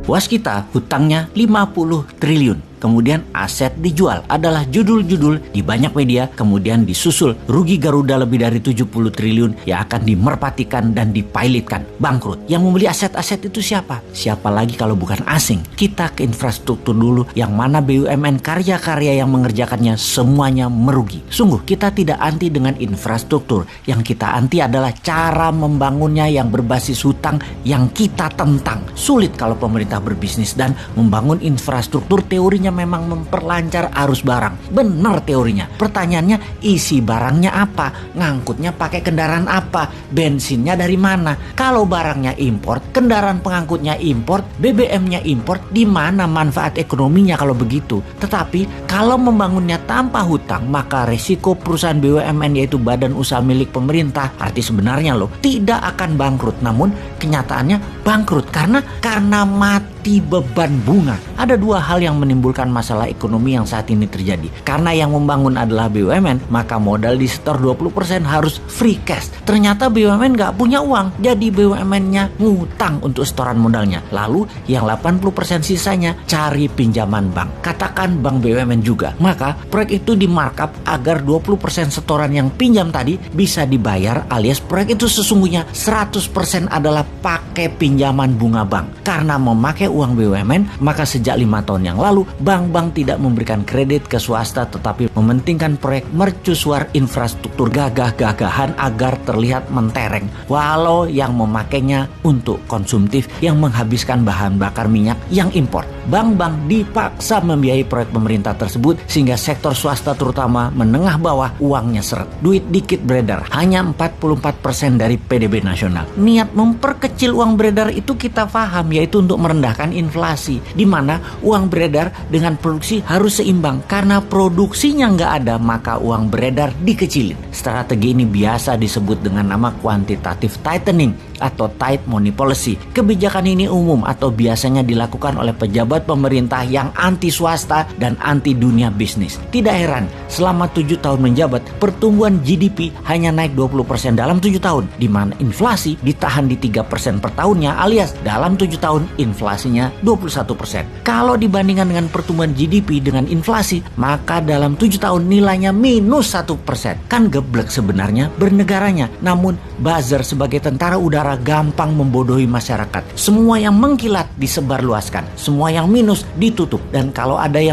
Waskita hutangnya 50 triliun. Kemudian aset dijual adalah judul-judul di banyak media, kemudian disusul rugi Garuda lebih dari 70 triliun yang akan dimerpatikan dan dipilotkan, bangkrut. Yang membeli aset-aset itu siapa? Siapa lagi kalau bukan asing? Kita ke infrastruktur dulu, yang mana BUMN karya-karya yang mengerjakannya semuanya merugi. Sungguh kita tidak anti dengan infrastruktur, yang kita anti adalah cara membangunnya yang berbasis hutang yang kita tentang. Sulit kalau pemerintah berbisnis dan membangun infrastruktur, teorinya memang memperlancar arus barang. Benar teorinya. Pertanyaannya, isi barangnya apa? Ngangkutnya pakai kendaraan apa? Bensinnya dari mana? Kalau barangnya impor, kendaraan pengangkutnya impor, BBM-nya impor, di mana manfaat ekonominya kalau begitu? Tetapi kalau membangunnya tanpa hutang, maka resiko perusahaan BUMN yaitu badan usaha milik pemerintah, arti sebenarnya tidak akan bangkrut. Namun kenyataannya bangkrut karena mati beban bunga. Ada dua hal yang menimbulkan masalah ekonomi yang saat ini terjadi. Karena yang membangun adalah BUMN, maka modal di setor 20% harus free cash. Ternyata BUMN nggak punya uang, jadi BUMN-nya ngutang untuk setoran modalnya. Lalu yang 80% sisanya cari pinjaman bank. Katakan bank BUMN juga. Maka proyek itu di markup agar 20% setoran yang pinjam tadi bisa dibayar, alias proyek itu sesungguhnya 100% adalah pakai pinjaman bunga bank. Karena memakai uang BUMN, maka sejak 5 tahun yang lalu bank-bank tidak memberikan kredit ke swasta, tetapi mementingkan proyek mercusuar infrastruktur gagah-gagahan agar terlihat mentereng, walau yang memakainya untuk konsumtif yang menghabiskan bahan bakar minyak yang impor. Bank-bank dipaksa membiayai proyek pemerintah tersebut sehingga sektor swasta terutama menengah bawah uangnya seret. Duit dikit beredar, hanya 44% dari PDB nasional. Niat memperkecil uang beredar itu kita paham, yaitu untuk merendahkan inflasi, di mana uang beredar dengan produksi harus seimbang. Karena produksinya nggak ada, maka uang beredar dikecilin. Strategi ini biasa disebut dengan nama quantitative tightening atau tight money policy. Kebijakan ini umum atau biasanya dilakukan oleh pejabat pemerintah yang anti swasta dan anti dunia bisnis. Tidak heran, selama 7 tahun menjabat, pertumbuhan GDP hanya naik 20% dalam 7 tahun, di mana inflasi ditahan di 3% per tahunnya, alias dalam 7 tahun inflasinya 21%. Kalau dibandingkan dengan pertumbuhan GDP dengan inflasi, maka dalam 7 tahun nilainya minus 1%. Kan geblek sebenarnya bernegaranya. Namun buzzer sebagai tentara udara gampang membodohi masyarakat. Semua yang mengkilat disebarluaskan, semua yang minus ditutup, dan kalau ada yang